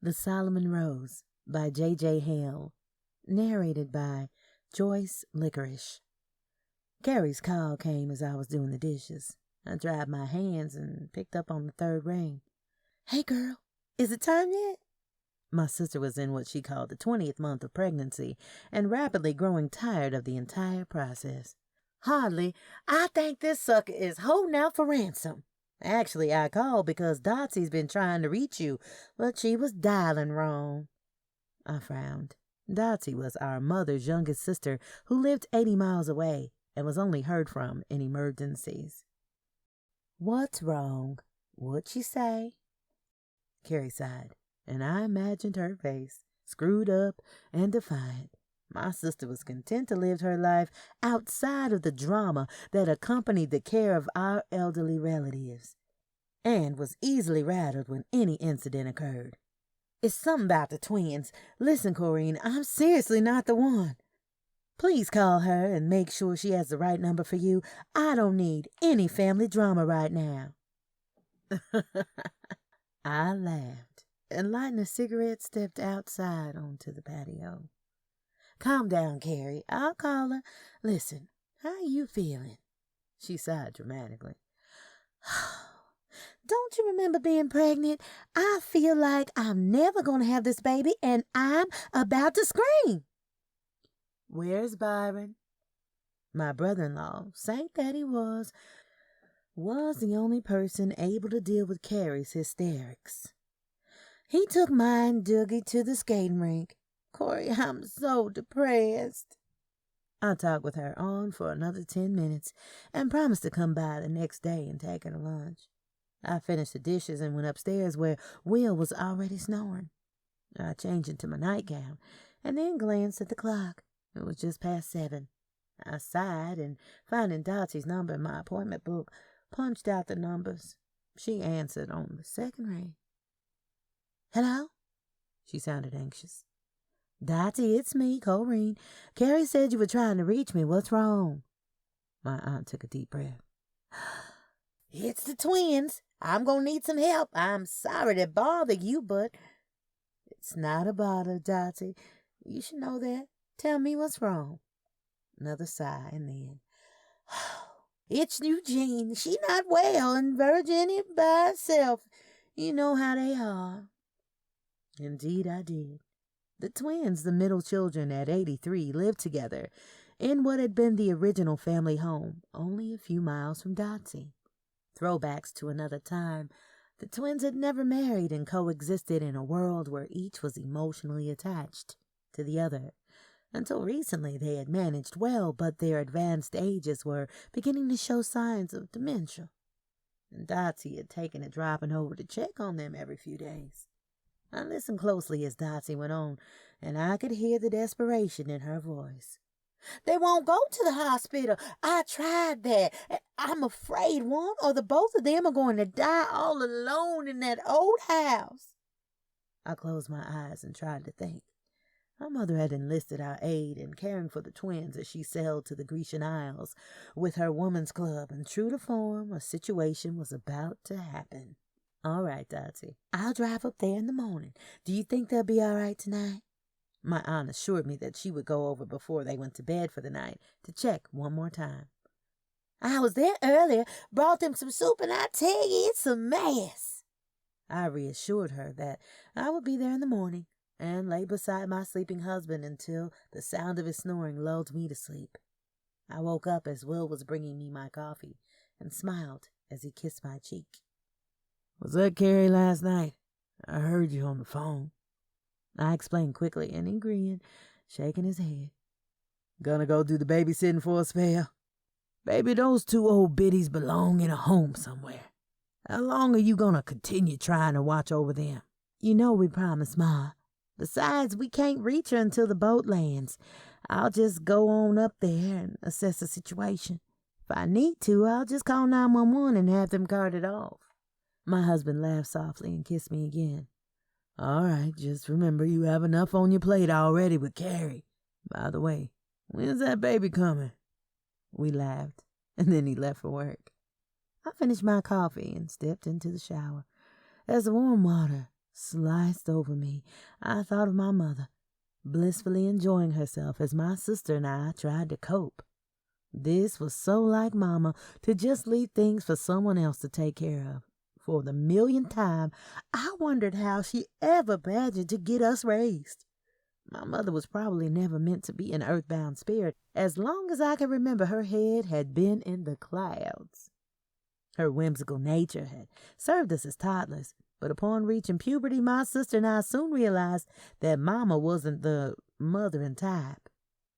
The Solomon Rose by J.J. Haile. Narrated by Joyce Licorice. Carrie's call came as I was doing the dishes. I dried my hands and picked up on the third ring. "Hey, girl, is it time yet?" My sister was in what she called the 20th month of pregnancy and rapidly growing tired of the entire process. "Hardly. I think this sucker is holding out for ransom. Actually, I called because Dotsy's been trying to reach you, but she was dialing wrong." I frowned. Dotsy was our mother's youngest sister who lived 80 miles away and was only heard from in emergencies. "What's wrong? What'd she say?" Carrie sighed, and I imagined her face, screwed up and defiant. My sister was content to live her life outside of the drama that accompanied the care of our elderly relatives, and was easily rattled when any incident occurred. "It's something about the twins. Listen, Corinne, I'm seriously not the one. Please call her and make sure she has the right number for you. I don't need any family drama right now." I laughed, and lighting a cigarette, stepped outside onto the patio. "Calm down, Carrie. I'll call her. Listen, how you feeling?" She sighed dramatically. "Don't you remember being pregnant? I feel like I'm never going to have this baby, and I'm about to scream." "Where's Byron?" My brother-in-law, saint that he was the only person able to deal with Carrie's hysterics. "He took mine, Dougie, to the skating rink. Corey, I'm so depressed." I talked with her on for another 10 minutes and promised to come by the next day and take her to lunch. I finished the dishes and went upstairs where Will was already snoring. I changed into my nightgown and then glanced at the clock. It was just past 7. I sighed and, finding Dotsy's number in my appointment book, punched out the numbers. She answered on the second ring. "Hello?" She sounded anxious. "Dotsy, it's me, Corinne. Carrie said you were trying to reach me. What's wrong?" My aunt took a deep breath. "It's the twins. I'm going to need some help. I'm sorry to bother you, but—" "It's not a bother, Dotsy. You should know that. Tell me what's wrong." Another sigh, and then, "It's Eugene. She not well, and Virginia by herself. You know how they are." Indeed I did. The twins, the middle children at 83, lived together in what had been the original family home, only a few miles from Dotsy. Throwbacks to another time, the twins had never married and coexisted in a world where each was emotionally attached to the other. Until recently they had managed well, but their advanced ages were beginning to show signs of dementia, and Dotsy had taken to dropping over to check on them every few days. I listened closely as Dotsy went on, and I could hear the desperation in her voice. "They won't go to the hospital. I tried that. I'm afraid one or the both of them are going to die all alone in that old house." I closed my eyes and tried to think. My mother had enlisted our aid in caring for the twins as she sailed to the Grecian Isles with her woman's club, and true to form, a situation was about to happen. "All right, Dotsy. I'll drive up there in the morning. Do you think they'll be all right tonight?" My aunt assured me that she would go over before they went to bed for the night to check one more time. "I was there earlier, brought them some soup, and I tell you, it's a mess." I reassured her that I would be there in the morning, and lay beside my sleeping husband until the sound of his snoring lulled me to sleep. I woke up as Will was bringing me my coffee and smiled as he kissed my cheek. "Was that Carrie last night? I heard you on the phone." I explained quickly, and he grinned, shaking his head. "Gonna go do the babysitting for a spell?" "Baby, those 2 old biddies belong in a home somewhere. How long are you gonna continue trying to watch over them?" "You know we promised, Ma. Besides, we can't reach her until the boat lands. I'll just go on up there and assess the situation. If I need to, I'll just call 911 and have them carted off." My husband laughed softly and kissed me again. "All right, just remember you have enough on your plate already with Carrie. By the way, when's that baby coming?" We laughed, and then he left for work. I finished my coffee and stepped into the shower. As the warm water sliced over me. I thought of my mother, blissfully enjoying herself as my sister and I tried to cope. This was so like Mama to just leave things for someone else to take care of. For the millionth time, I wondered how she ever managed to get us raised. My mother was probably never meant to be an earthbound spirit. As long as I can remember, her head had been in the clouds. Her whimsical nature had served us as toddlers, but upon reaching puberty, my sister and I soon realized that Mama wasn't the mothering type.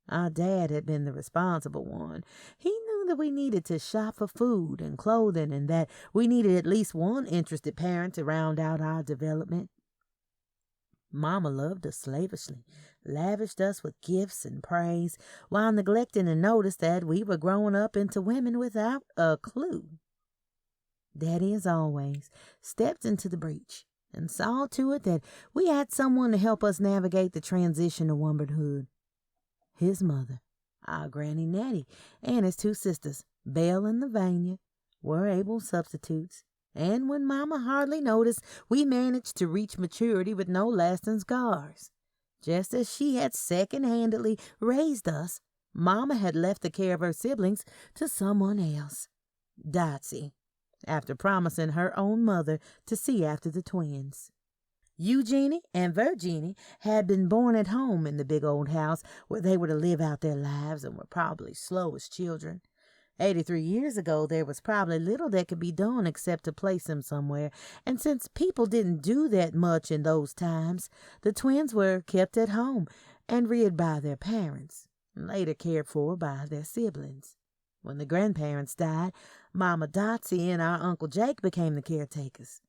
Our dad had been the responsible one. He knew that we needed to shop for food and clothing and that we needed at least one interested parent to round out our development. Mama loved us slavishly, lavished us with gifts and praise, while neglecting to notice that we were growing up into women without a clue. Daddy, as always, stepped into the breach and saw to it that we had someone to help us navigate the transition to womanhood. His mother, our Granny Natty, and his two sisters, Belle and Lavanya, were able substitutes, and when Mama hardly noticed, we managed to reach maturity with no lasting scars. Just as she had second-handedly raised us, Mama had left the care of her siblings to someone else, Dotsie, after promising her own mother to see after the twins. Eugenie and Virginie had been born at home in the big old house where they were to live out their lives and were probably slow as children. 83 years ago, there was probably little that could be done except to place them somewhere, and since people didn't do that much in those times, the twins were kept at home and reared by their parents, and later cared for by their siblings. When the grandparents died, Mama Dotsie and our Uncle Jake became the caretakers.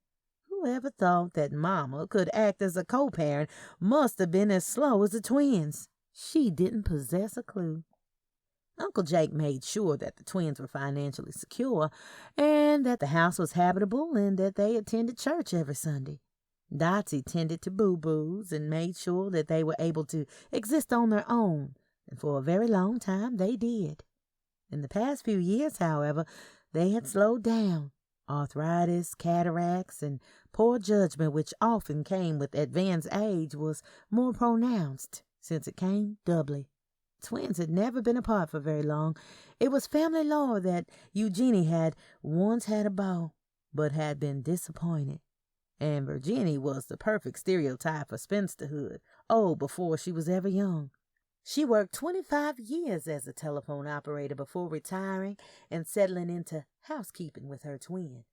Whoever thought that Mama could act as a co-parent must have been as slow as the twins. She didn't possess a clue. Uncle Jake made sure that the twins were financially secure and that the house was habitable and that they attended church every Sunday. Dotsie tended to boo-boos and made sure that they were able to exist on their own, and for a very long time they did. In the past few years, however, they had slowed down. Arthritis, cataracts, and poor judgment, which often came with advanced age, was more pronounced, since it came doubly. Twins had never been apart for very long. It was family lore that Eugenie had once had a beau, but had been disappointed. And Virginie was the perfect stereotype for spinsterhood, old before she was ever young. She worked 25 years as a telephone operator before retiring and settling into housekeeping with her twin.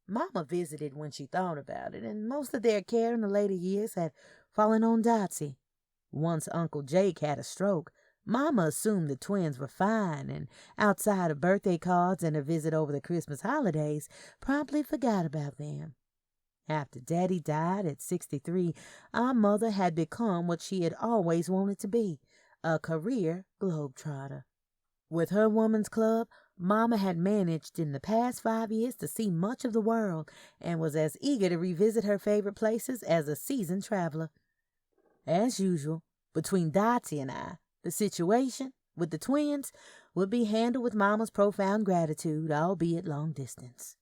Mama visited when she thought about it, and most of their care in the later years had fallen on Dotsie. Once Uncle Jake had a stroke, Mama assumed the twins were fine, and outside of birthday cards and a visit over the Christmas holidays, promptly forgot about them. After Daddy died at 63, our mother had become what she had always wanted to be, a career globetrotter. With her woman's club, Mama had managed in the past 5 years to see much of the world and was as eager to revisit her favorite places as a seasoned traveler. As usual, between Dotsie and I, the situation with the twins would be handled with Mama's profound gratitude, albeit long distance.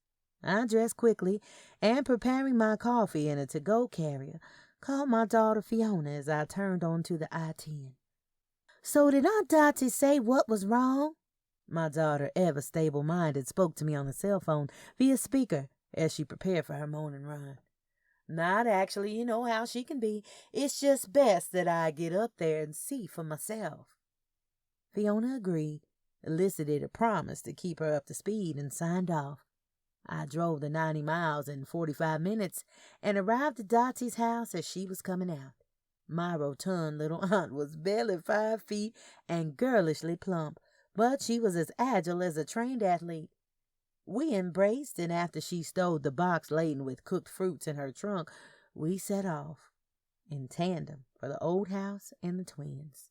I dressed quickly and, preparing my coffee in a to-go carrier, called my daughter Fiona as I turned onto the I-10. "So did Aunt Dotsie say what was wrong?" My daughter, ever stable-minded, spoke to me on the cell phone via speaker as she prepared for her morning run. "Not actually, you know how she can be. It's just best that I get up there and see for myself." Fiona agreed, elicited a promise to keep her up to speed, and signed off. I drove the 90 miles in 45 minutes and arrived at Dotsie's house as she was coming out. My rotund little aunt was barely 5 feet and girlishly plump, but she was as agile as a trained athlete. We embraced, and after she stowed the box laden with cooked fruits in her trunk, we set off, in tandem, for the old house and the twins.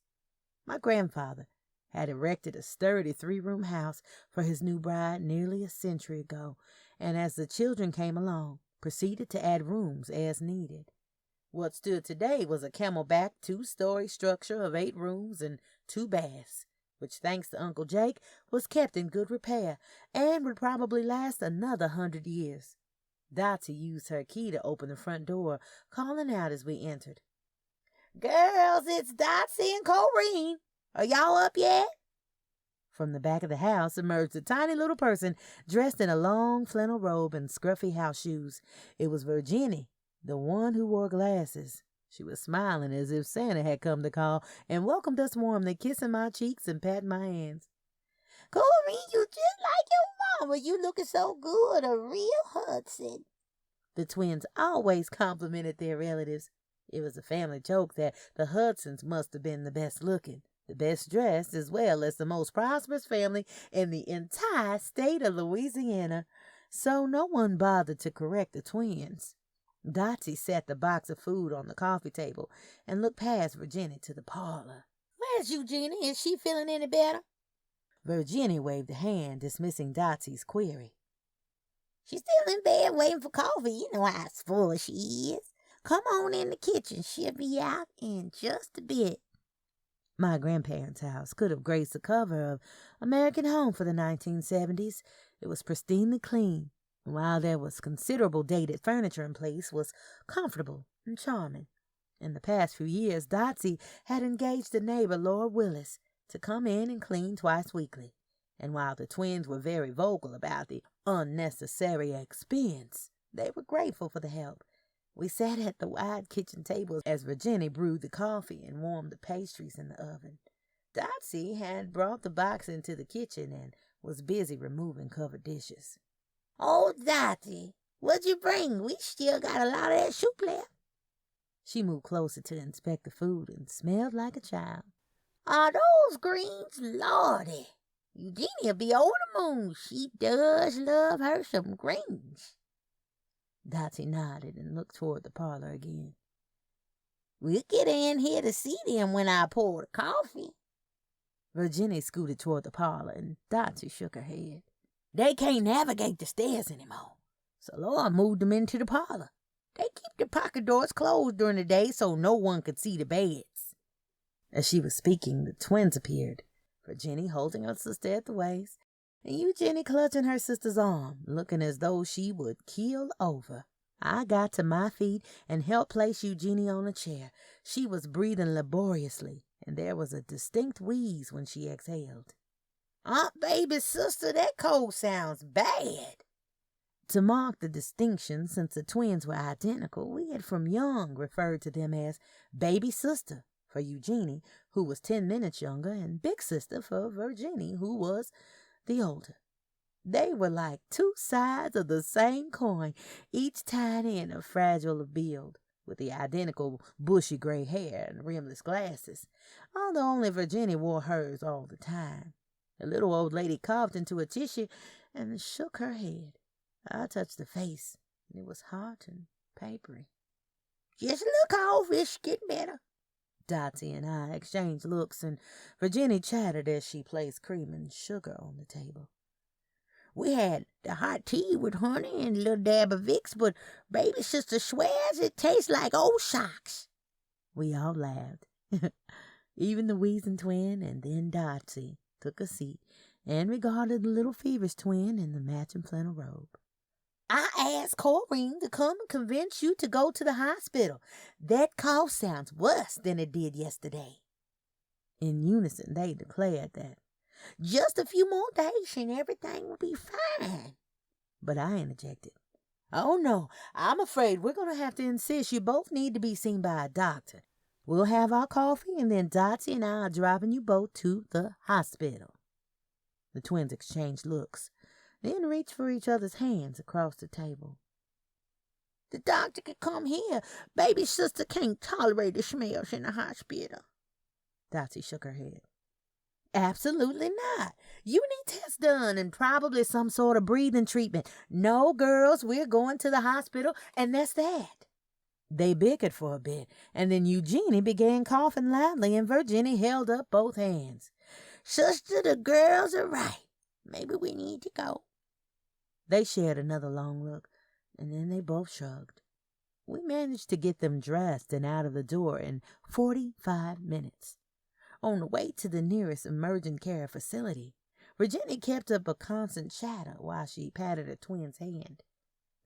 My grandfather had erected a sturdy 3-room house for his new bride nearly a century ago, and as the children came along, proceeded to add rooms as needed. What stood today was a camelback 2-story structure of 8 rooms and 2 baths, which, thanks to Uncle Jake, was kept in good repair and would probably last another 100 years. Dottie used her key to open the front door, calling out as we entered. "Girls, it's Dottie and Corrine. Are y'all up yet?" From the back of the house emerged a tiny little person dressed in a long flannel robe and scruffy house shoes. It was Virginie, the one who wore glasses. She was smiling as if Santa had come to call and welcomed us warmly, kissing my cheeks and patting my hands. "Corrine, you just like your mama. You looking so good, a real Hudson." The twins always complimented their relatives. It was a family joke that the Hudsons must have been the best looking, the best dressed, as well as the most prosperous family in the entire state of Louisiana, so no one bothered to correct the twins. Dottie set the box of food on the coffee table and looked past Virginie to the parlor. "Where's Eugenie? Is she feeling any better?" Virginie waved a hand, dismissing Dottie's query. "She's still in bed waiting for coffee. You know how spoiled she is. Come on in the kitchen. She'll be out in just a bit." My grandparents' house could have graced the cover of American Home for the 1970s. It was pristinely clean, and while there was considerable dated furniture in place, was comfortable and charming. In the past few years, Dottie had engaged the neighbor, Lord Willis, to come in and clean twice weekly, and while the twins were very vocal about the unnecessary expense, they were grateful for the help. We sat at the wide kitchen table as Virginie brewed the coffee and warmed the pastries in the oven. Dottie had brought the box into the kitchen and was busy removing covered dishes. "Oh, Dottie, what'd you bring? We still got a lot of that soup left." She moved closer to inspect the food and smelled like a child. "Are those greens? Lordy, Eugenia'll be over the moon. She does love her some greens." Dottie nodded and looked toward the parlor again. "We'll get in here to see them when I pour the coffee." Virginie scooted toward the parlor, and Dottie shook her head. "They can't navigate the stairs anymore, so Laura moved them into the parlor. They keep the pocket doors closed during the day so no one could see the beds." As she was speaking, the twins appeared, Virginie holding her sister at the waist, and Eugenie clutching her sister's arm, looking as though she would keel over. I got to my feet and helped place Eugenie on a chair. She was breathing laboriously, and there was a distinct wheeze when she exhaled. "Aunt Baby's sister, that cold sounds bad." To mark the distinction, since the twins were identical, we had from young referred to them as Baby Sister for Eugenie, who was 10 minutes younger, and Big Sister for Virginie, who was the older. They were like two sides of the same coin, each tiny and fragile of build, with the identical bushy gray hair and rimless glasses, although only Virginie wore hers all the time. The little old lady coughed into a tissue and shook her head. I touched the face, and it was hot and papery. "Just look off, it's getting better." Dottie and I exchanged looks, and Virginie chattered as she placed cream and sugar on the table. "We had the hot tea with honey and a little dab of Vicks, but Baby Sister swears it tastes like old socks." We all laughed. Even the wheezing twin, and then Dottie took a seat and regarded the little feverish twin in the matching flannel robe. "I asked Corrine to come and convince you to go to the hospital. That cough sounds worse than it did yesterday." In unison, they declared that just a few more days and everything will be fine. But I interjected, "Oh, no, I'm afraid we're going to have to insist you both need to be seen by a doctor. We'll have our coffee, and then Dottie and I are driving you both to the hospital." The twins exchanged looks, then reached for each other's hands across the table. "The doctor could come here. Baby Sister can't tolerate the smells in the hospital." Dottie shook her head. "Absolutely not. You need tests done and probably some sort of breathing treatment. No, girls, we're going to the hospital, and that's that." They bickered for a bit, and then Eugenie began coughing loudly, and Virginie held up both hands. "Sister, the girls are right. Maybe we need to go." They shared another long look, and then they both shrugged. We managed to get them dressed and out of the door in 45 minutes. On the way to the nearest emergent care facility, Virginie kept up a constant chatter while she patted her twin's hand.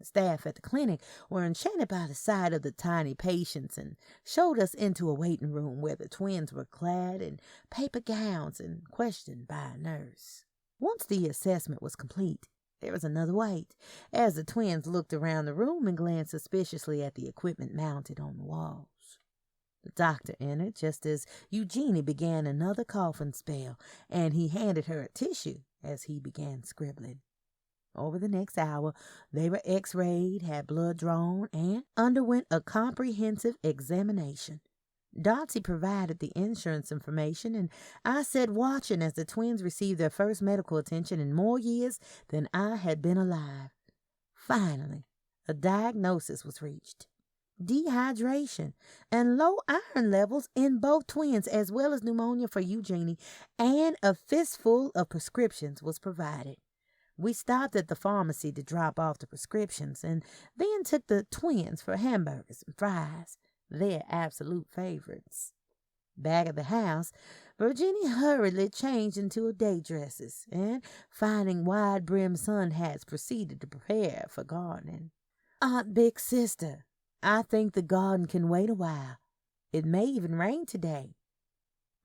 The staff at the clinic were enchanted by the sight of the tiny patients and showed us into a waiting room where the twins were clad in paper gowns and questioned by a nurse. Once the assessment was complete, there was another wait, as the twins looked around the room and glanced suspiciously at the equipment mounted on the walls. The doctor entered just as Eugenie began another coughing spell, and he handed her a tissue as he began scribbling. Over the next hour, they were x-rayed, had blood drawn, and underwent a comprehensive examination. Dotsie provided the insurance information, and I sat watching as the twins received their first medical attention in more years than I had been alive. Finally, a diagnosis was reached. Dehydration and low iron levels in both twins, as well as pneumonia for Eugenie, and a fistful of prescriptions was provided. We stopped at the pharmacy to drop off the prescriptions and then took the twins for hamburgers and fries, their absolute favorites. Back at the house, Virginia hurriedly changed into her day dresses and, finding wide-brimmed sun hats, proceeded to prepare for gardening. "Aunt Big Sister, I think the garden can wait a while. It may even rain today."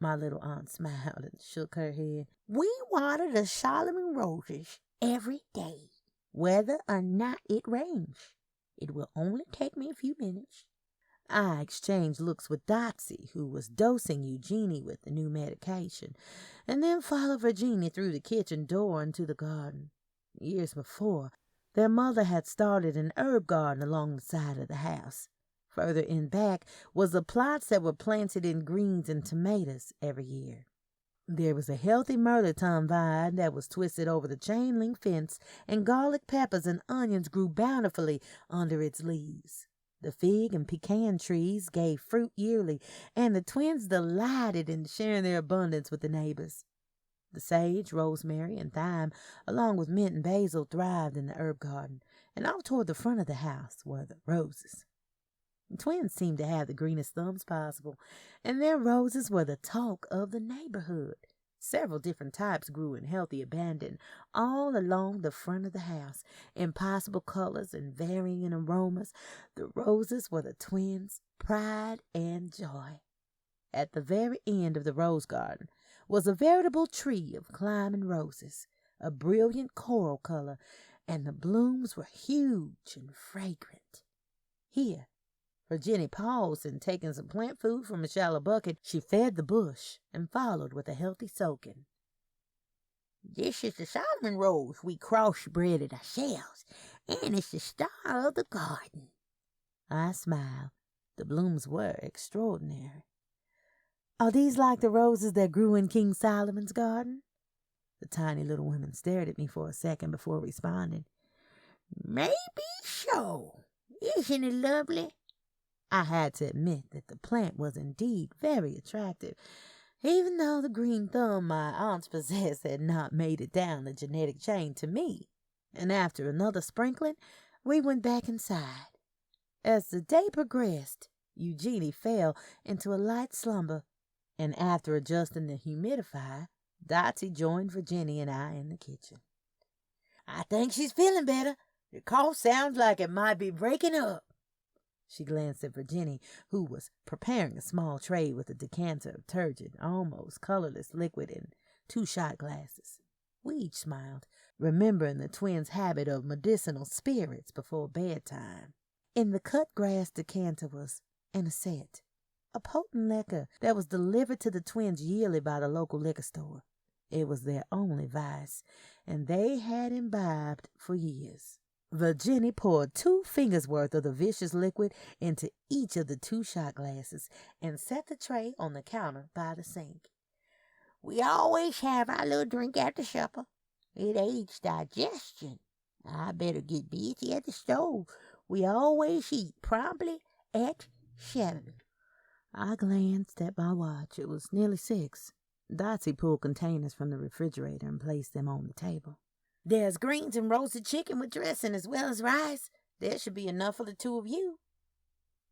My little aunt smiled and shook her head. "We water the Solomon roses every day, whether or not it rains. It will only take me a few minutes." I exchanged looks with Dotsie, who was dosing Eugenie with the new medication, and then followed Virginia through the kitchen door into the garden. Years before, their mother had started an herb garden along the side of the house. Further in back was the plots that were planted in greens and tomatoes every year. There was a healthy myrtle vine that was twisted over the chain-link fence, and garlic peppers and onions grew bountifully under its leaves. The fig and pecan trees gave fruit yearly, and the twins delighted in sharing their abundance with the neighbors. The sage, rosemary, and thyme, along with mint and basil, thrived in the herb garden, and off toward the front of the house were the roses. The twins seemed to have the greenest thumbs possible, and their roses were the talk of the neighborhood. Several different types grew in healthy abandon all along the front of the house, in possible colors and varying aromas. The roses were the twins' pride and joy. At the very end of the rose garden was a veritable tree of climbing roses, a brilliant coral color, and the blooms were huge and fragrant. Here, Virginia paused, and taking some plant food from a shallow bucket, she fed the bush and followed with a healthy soaking. "This is the Solomon rose we crossbred it ourselves, and it's the star of the garden." I smiled. The blooms were extraordinary. "Are these like the roses that grew in King Solomon's garden?" The tiny little woman stared at me for a second before responding. "Maybe so. Isn't it lovely?" I had to admit that the plant was indeed very attractive, even though the green thumb my aunts possessed had not made it down the genetic chain to me. And after another sprinkling, we went back inside. As the day progressed, Eugenie fell into a light slumber, and after adjusting the humidifier, Dotsie joined Virginia and I in the kitchen. "I think she's feeling better. Your cough sounds like it might be breaking up." She glanced at Virginia, who was preparing a small tray with a decanter of turgid, almost colorless liquid in 2 shot glasses. We each smiled, remembering the twins' habit of medicinal spirits before bedtime. In the cut grass decanter was anisette, a potent liquor that was delivered to the twins yearly by the local liquor store. It was their only vice, and they had imbibed for years. Virginia poured 2 fingers' worth of the vicious liquid into each of the 2 shot glasses and set the tray on the counter by the sink. "We always have our little drink after supper. It aids digestion. I better get busy at the stove. We always eat promptly at 7. I glanced at my watch. It was nearly 6. Dotsie pulled containers from the refrigerator and placed them on the table. "There's greens and roasted chicken with dressing as well as rice. There should be enough for the 2 of you."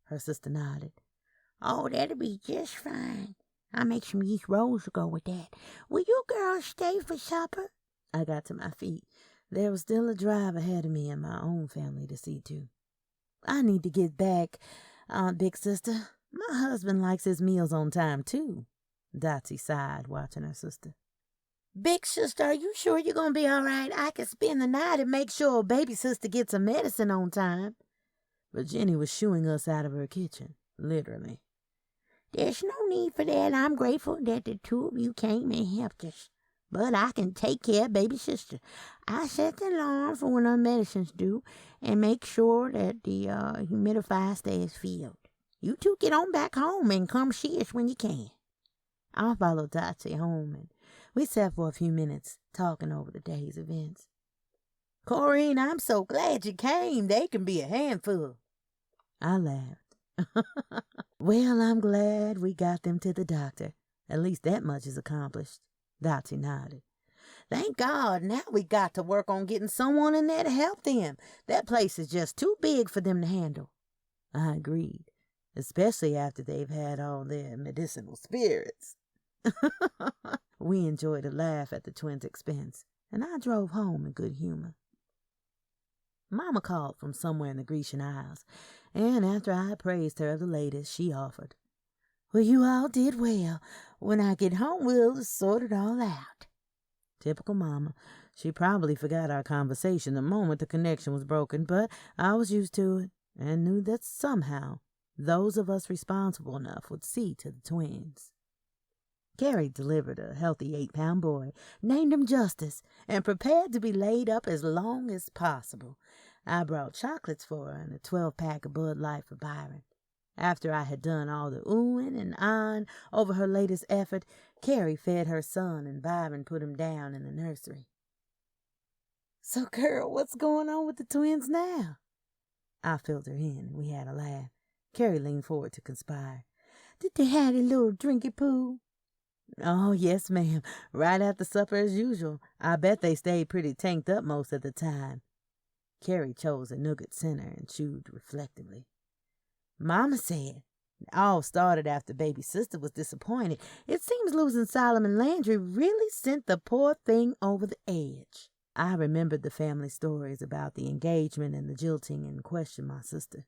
Her sister nodded. "Oh, that'll be just fine. I'll make some yeast rolls to go with that. Will you girls stay for supper?" I got to my feet. There was still a drive ahead of me and my own family to see to. I need to get back, Aunt Big Sister. My husband likes his meals on time, too. Dotsie sighed, watching her sister. Big Sister, are you sure you're going to be all right? I can spend the night and make sure baby sister gets her medicine on time. But Jenny was shooing us out of her kitchen, literally. There's no need for that. I'm grateful that the two of you came and helped us. But I can take care of baby sister. I set the alarm for when our medicine's due and make sure that the humidifier stays filled. You two get on back home and come see us when you can. I followed Dotsie home, and we sat for a few minutes talking over the day's events. Corinne, I'm so glad you came. They can be a handful. I laughed. Well, I'm glad we got them to the doctor. At least that much is accomplished. Dotsie nodded. Thank God, now we got to work on getting someone in there to help them. That place is just too big for them to handle. I agreed, especially after they've had all their medicinal spirits. We enjoyed a laugh at the twins' expense, and I drove home in good humor. Mama called from somewhere in the Grecian Isles, and after I praised her of the latest, she offered, Well, you all did well. When I get home, we'll sort it all out. Typical Mama. She probably forgot our conversation the moment the connection was broken, but I was used to it and knew that somehow those of us responsible enough would see to the twins. Carrie delivered a healthy 8-pound boy, named him Justice, and prepared to be laid up as long as possible. I brought chocolates for her and a 12-pack of Bud Light for Byron. After I had done all the oohing and ahhing over her latest effort, Carrie fed her son and Byron put him down in the nursery. So, girl, what's going on with the twins now? I filled her in, and we had a laugh. Carrie leaned forward to conspire. Did they have a little drinky poo? Oh, yes, ma'am. Right after supper as usual. I bet they stayed pretty tanked up most of the time. Carrie chose a nougat center and chewed reflectively. Mama said, it all started after baby sister was disappointed. It seems losing Solomon Landry really sent the poor thing over the edge. I remembered the family stories about the engagement and the jilting and questioned my sister.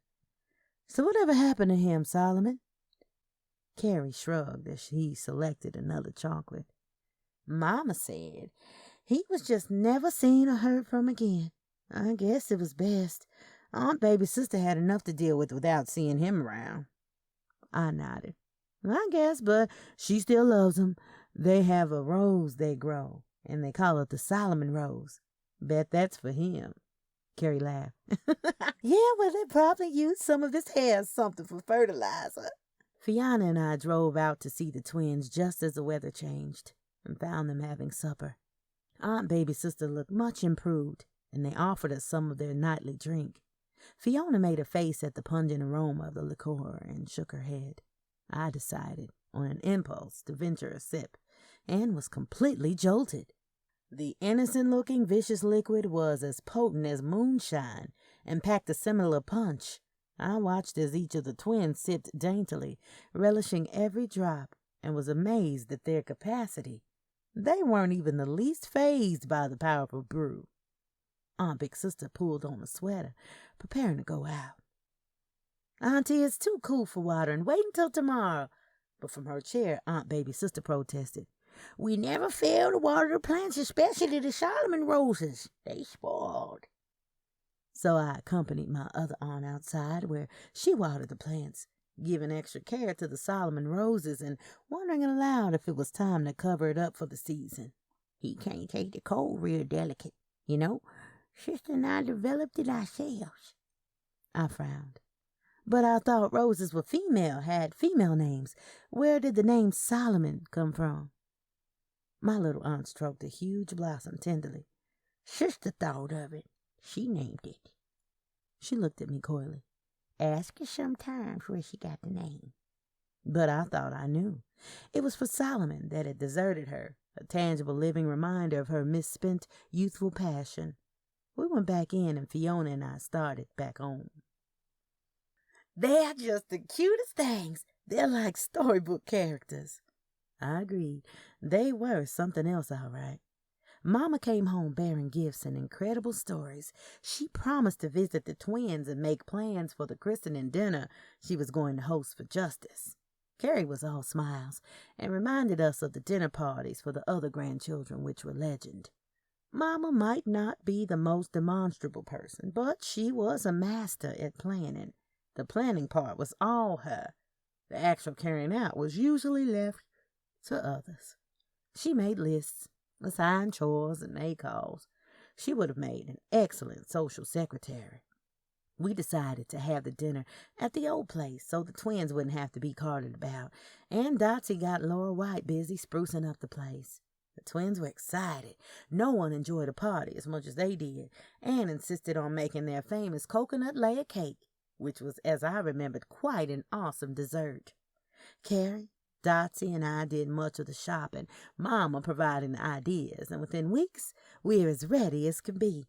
So whatever happened to him, Solomon? Carrie shrugged as he selected another chocolate. Mama said he was just never seen or heard from again. I guess it was best. Aunt Baby Sister had enough to deal with without seeing him around. I nodded. I guess, but she still loves him. They have a rose they grow, and they call it the Solomon Rose. Bet that's for him. Carrie laughed. Yeah, well, they probably used some of his hair as something for fertilizer. Fiona and I drove out to see the twins just as the weather changed and found them having supper. Aunt Baby Sister looked much improved, and they offered us some of their nightly drink. Fiona made a face at the pungent aroma of the liqueur and shook her head. I decided, on an impulse, to venture a sip, and was completely jolted. The innocent-looking vicious liquid was as potent as moonshine and packed a similar punch. I watched as each of the twins sipped daintily, relishing every drop, and was amazed at their capacity. They weren't even the least fazed by the powerful brew. Aunt Big Sister pulled on a sweater, preparing to go out. Auntie, it's too cool for water, and wait until tomorrow. But from her chair, Aunt Baby Sister protested. We never fail to water the plants, especially the Solomon roses. They spoiled. So I accompanied my other aunt outside, where she watered the plants, giving extra care to the Solomon roses and wondering aloud if it was time to cover it up for the season. He can't take the cold real delicate, you know. Sister and I developed it ourselves. I frowned. But I thought roses were female, had female names. Where did the name Solomon come from? My little aunt stroked a huge blossom tenderly. Sister thought of it. She named it. She looked at me coyly. Ask her sometimes where she got the name. But I thought I knew. It was for Solomon that had deserted her, a tangible living reminder of her misspent youthful passion. We went back in, and Fiona and I started back home. They're just the cutest things. They're like storybook characters. I agreed. They were something else, all right. Mama came home bearing gifts and incredible stories. She promised to visit the twins and make plans for the christening dinner she was going to host for Justice. Carrie was all smiles and reminded us of the dinner parties for the other grandchildren, which were legend. Mama might not be the most demonstrable person, but she was a master at planning. The planning part was all her. The actual carrying out was usually left to others. She made lists, assigned chores, and made calls. She would have made an excellent social secretary. We decided to have the dinner at the old place so the twins wouldn't have to be carted about, and Dotsie got Laura White busy sprucing up the place. The twins were excited. No one enjoyed a party as much as they did, and insisted on making their famous coconut layer cake, which was, as I remembered, quite an awesome dessert. Carrie, Dotsie, and I did much of the shopping, Mama providing the ideas, and within weeks we were as ready as could be.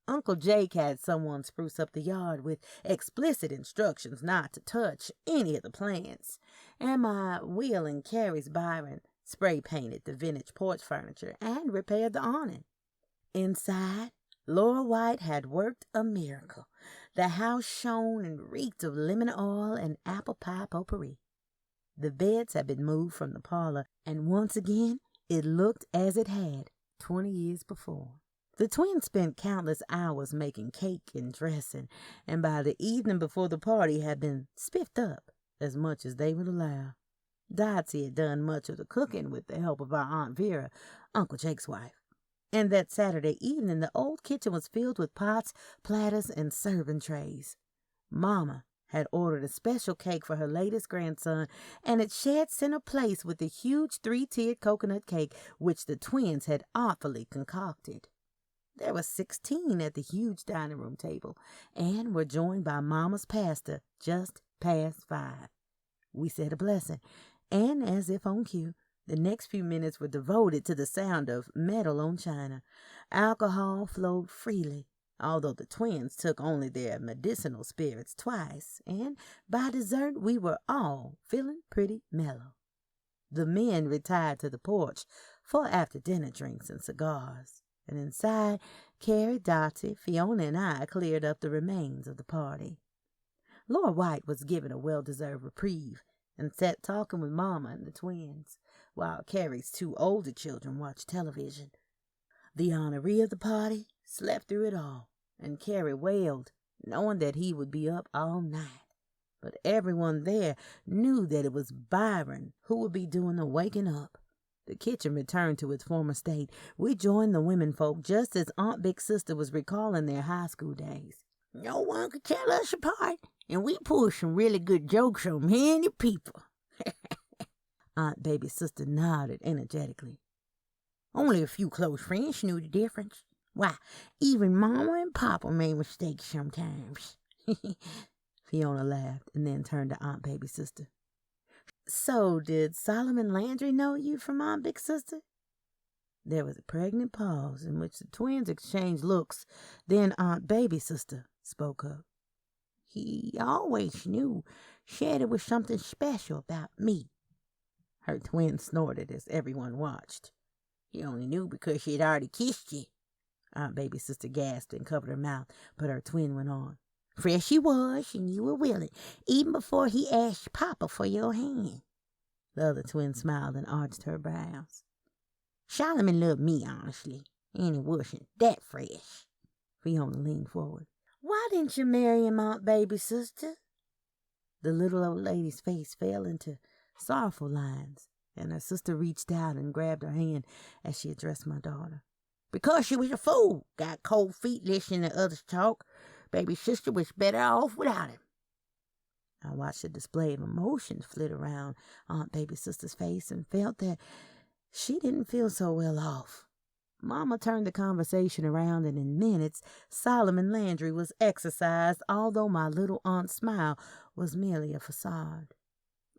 Uncle Jake had someone spruce up the yard with explicit instructions not to touch any of the plants, and my Will and Carrie's Byron spray-painted the vintage porch furniture and repaired the awning. Inside, Laura White had worked a miracle. The house shone and reeked of lemon oil and apple pie potpourri. The beds had been moved from the parlor, and once again it looked as it had 20 years before. The twins spent countless hours making cake and dressing, and by the evening before the party had been spiffed up as much as they would allow. Dotsie had done much of the cooking with the help of our Aunt Vera, Uncle Jake's wife, and that Saturday evening the old kitchen was filled with pots, platters, and serving trays. Mama had ordered a special cake for her latest grandson, and it shared center place with the huge 3-tiered coconut cake which the twins had artfully concocted. There were 16 at the huge dining room table, and were joined by Mama's pastor just past 5. We said a blessing, and as if on cue, the next few minutes were devoted to the sound of metal on china. Alcohol flowed freely, although the twins took only their medicinal spirits twice, and by dessert we were all feeling pretty mellow. The men retired to the porch for after-dinner drinks and cigars, and inside, Carrie, Dottie, Fiona, and I cleared up the remains of the party. Laura White was given a well-deserved reprieve, and sat talking with Mama and the twins, while Carrie's 2 older children watched television. The honoree of the party slept through it all, and Carrie wailed, knowing that he would be up all night. But everyone there knew that it was Byron who would be doing the waking up. The kitchen returned to its former state. We joined the women folk just as Aunt Big Sister was recalling their high school days. No one could tell us apart, and we pulled some really good jokes on many people. Aunt Baby Sister nodded energetically. Only a few close friends knew the difference. Why, even Mama and Papa made mistakes sometimes. Fiona laughed and then turned to Aunt Baby Sister. So, did Solomon Landry know you from Aunt Big Sister? There was a pregnant pause in which the twins exchanged looks. Then Aunt Baby Sister spoke up. He always knew. Said it was something special about me. Her twin snorted as everyone watched. He only knew because she had already kissed you. Aunt Baby Sister gasped and covered her mouth, but her twin went on. Fresh he was, and you were willing, even before he asked Papa for your hand. The other twin smiled and arched her brows. Solomon loved me, honestly, and it wasn't that fresh. Fiona leaned forward. Why didn't you marry him, Aunt Baby Sister? The little old lady's face fell into sorrowful lines, and her sister reached out and grabbed her hand as she addressed my daughter. Because she was a fool, got cold feet listening to others talk. Baby Sister was better off without him. I watched a display of emotion flit around Aunt Baby Sister's face and felt that she didn't feel so well off. Mama turned the conversation around, and in minutes Solomon Landry was exorcised, although my little aunt's smile was merely a facade.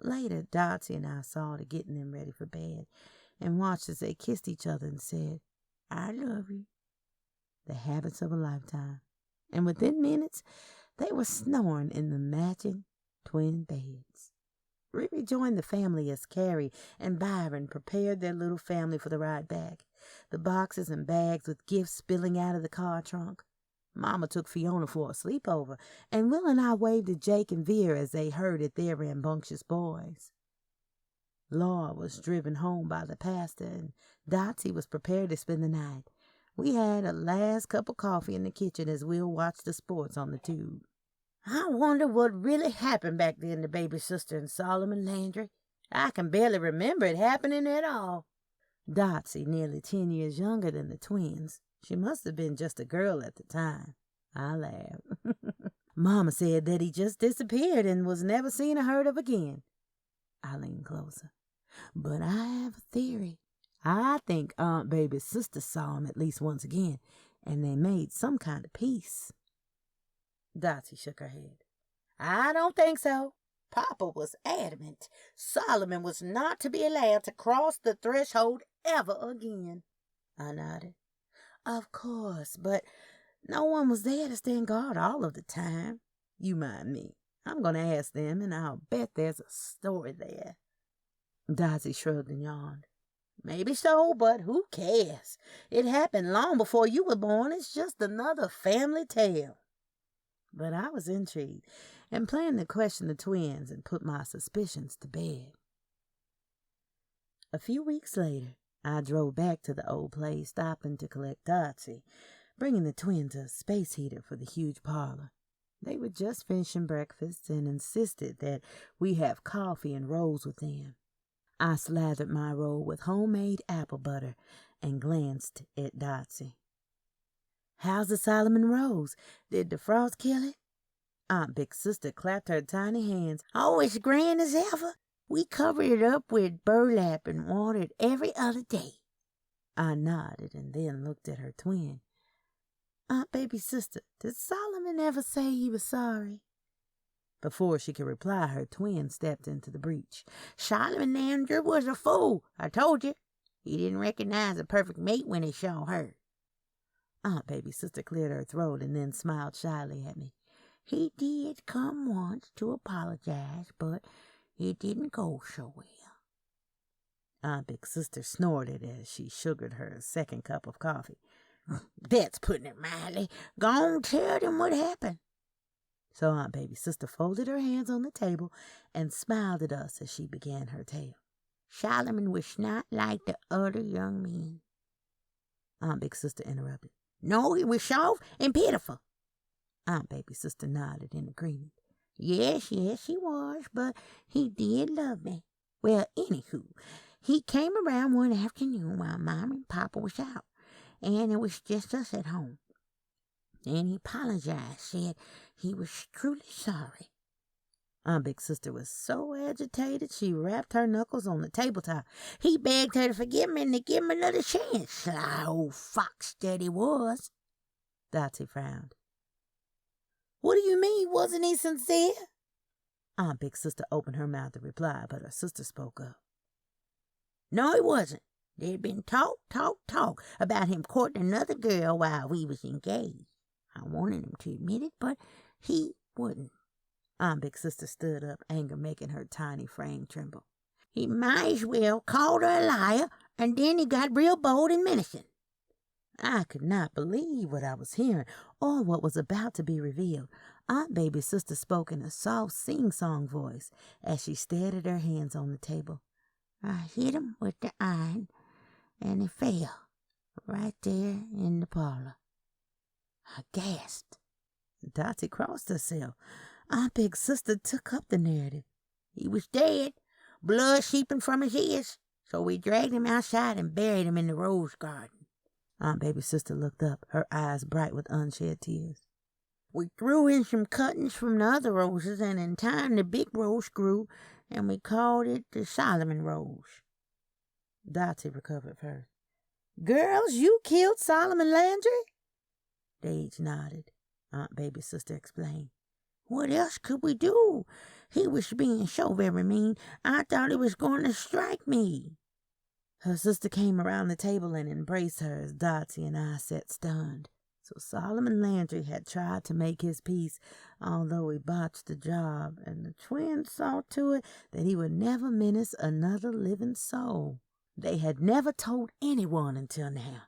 Later, Dotsie and I saw to getting them ready for bed and watched as they kissed each other and said, I love you. The habits of a lifetime. And within minutes, they were snoring in the matching twin beds. We rejoined the family as Carrie and Byron prepared their little family for the ride back. the boxes and bags with gifts spilling out of the car trunk. Mama took Fiona for a sleepover, and Will and I waved at Jake and Vera as they herded their rambunctious boys. Laura was driven home by the pastor, and Dotsie was prepared to spend the night. We had a last cup of coffee in the kitchen as Will watched the sports on the tube. I wonder what really happened back then to baby sister and Solomon Landry. I can barely remember it happening at all. Dotsie, nearly 10 years younger than the twins. She must have been just a girl at the time. I laughed. Mama said that he just disappeared and was never seen or heard of again. I leaned closer. But I have a theory. I think Aunt Baby's sister saw him at least once again, and they made some kind of peace. Dotsie shook her head. I don't think so. Papa was adamant. Solomon was not to be allowed to cross the threshold ever again. I nodded. Of course, but no one was there to stand guard all of the time. You mind me. I'm going to ask them, and I'll bet there's a story there. Dotsie shrugged and yawned. Maybe so, but who cares? It happened long before you were born. It's just another family tale. But I was intrigued and planned to question the twins and put my suspicions to bed. A few weeks later, I drove back to the old place, stopping to collect Dotsie, bringing the twins a space heater for the huge parlor. They were just finishing breakfast and insisted that we have coffee and rolls with them. I slathered my roll with homemade apple butter and glanced at Dotsie. How's the Solomon Rose? Did the frost kill it? Aunt Big Sister clapped her tiny hands. Oh, it's grand as ever. We covered it up with burlap and watered every other day. I nodded and then looked at her twin. Aunt Baby Sister, did Solomon ever say he was sorry? Before she could reply, her twin stepped into the breach. Solomon Landry was a fool, I told you. He didn't recognize a perfect mate when he saw her. Aunt Baby Sister cleared her throat and then smiled shyly at me. He did come once to apologize, but it didn't go so well. Aunt Big Sister snorted as she sugared her second cup of coffee. That's putting it mildly. Go on, tell them what happened. So Aunt Baby Sister folded her hands on the table and smiled at us as she began her tale. Solomon was not like the other young men. Aunt Big Sister interrupted. No, he was soft and pitiful. Aunt Baby Sister nodded in agreement. Yes, he was, but he did love me. Well, anywho, he came around one afternoon while Mom and Papa was out, and it was just us at home. And he apologized, said he was truly sorry. Aunt Big Sister was so agitated she rapped her knuckles on the tabletop. He begged her to forgive me and to give him another chance. Sly old fox that he was. Dotsie frowned. What do you mean, wasn't he sincere? Aunt Big Sister opened her mouth to reply, but her sister spoke up. No, he wasn't. There'd been talk about him courting another girl while we was engaged. I wanted him to admit it, but he wouldn't. Aunt Big Sister stood up, anger making her tiny frame tremble. He might as well called her a liar, and then he got real bold and menacing. I could not believe what I was hearing or what was about to be revealed. Aunt Baby Sister spoke in a soft sing-song voice as she stared at her hands on the table. I hit him with the iron, and he fell right there in the parlor. I gasped. Dotsie crossed herself. Aunt Big Sister took up the narrative. He was dead, blood seeping from his ears, so we dragged him outside and buried him in the rose garden. Aunt Baby Sister looked up, her eyes bright with unshed tears. We threw in some cuttings from the other roses, and in time the big rose grew, and we called it the Solomon Rose. Dotsie recovered first. Girls, you killed Solomon Landry? They each nodded. Aunt Baby Sister explained. What else could we do? He was being so very mean, I thought he was going to strike me. Her sister came around the table and embraced her as Dotsie and I sat stunned. So Solomon Landry had tried to make his peace, although he botched the job, and the twins saw to it that he would never menace another living soul. They had never told anyone until now,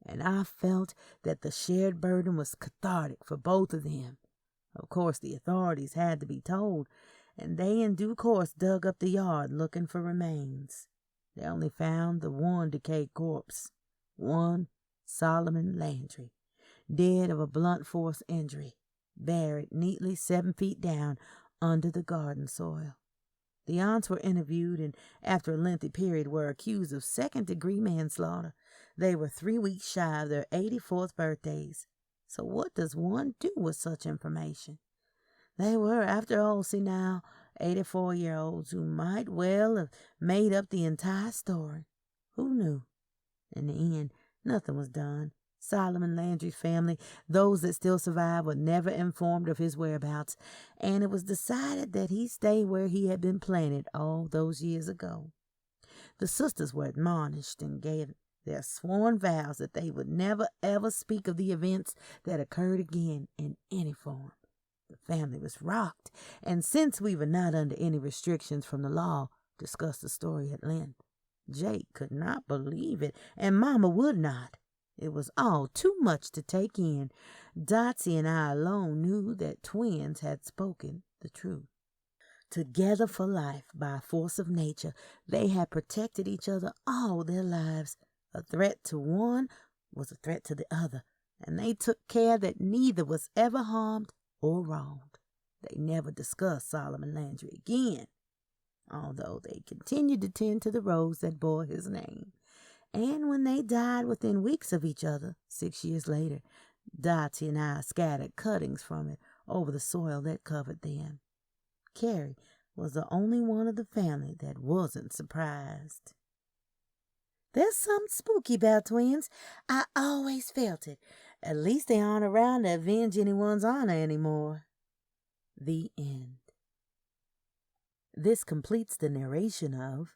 and I felt that the shared burden was cathartic for both of them. Of course, the authorities had to be told, and they in due course dug up the yard looking for remains. They only found the one decayed corpse, one Solomon Landry, dead of a blunt force injury, buried neatly 7 feet down under the garden soil. The aunts were interviewed and, after a lengthy period, were accused of second-degree manslaughter. They were 3 weeks shy of their 84th birthdays. So what does one do with such information? They were, after all, senile 84-year-olds who might well have made up the entire story. Who knew? In the end, nothing was done. Solomon Landry's family, those that still survived, were never informed of his whereabouts, and it was decided that he stay where he had been planted all those years ago. The sisters were admonished and gave their sworn vows that they would never ever speak of the events that occurred again in any form. The family was rocked, and since we were not under any restrictions from the law, discussed the story at length. Jake could not believe it, and Mama would not. It was all too much to take in. Dotsie and I alone knew that twins had spoken the truth. Together for life by force of nature, they had protected each other all their lives. A threat to one was a threat to the other, and they took care that neither was ever harmed or wronged. They never discussed Solomon Landry again, although they continued to tend to the rose that bore his name. And when they died within weeks of each other, 6 years later, Dottie and I scattered cuttings from it over the soil that covered them. Carrie was the only one of the family that wasn't surprised. There's something spooky about twins. I always felt it. At least they aren't around to avenge anyone's honor anymore. The end. This completes the narration of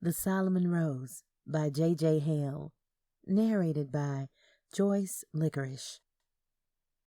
The Solomon Rose by J.J. Haile, narrated by Joyce Licorice.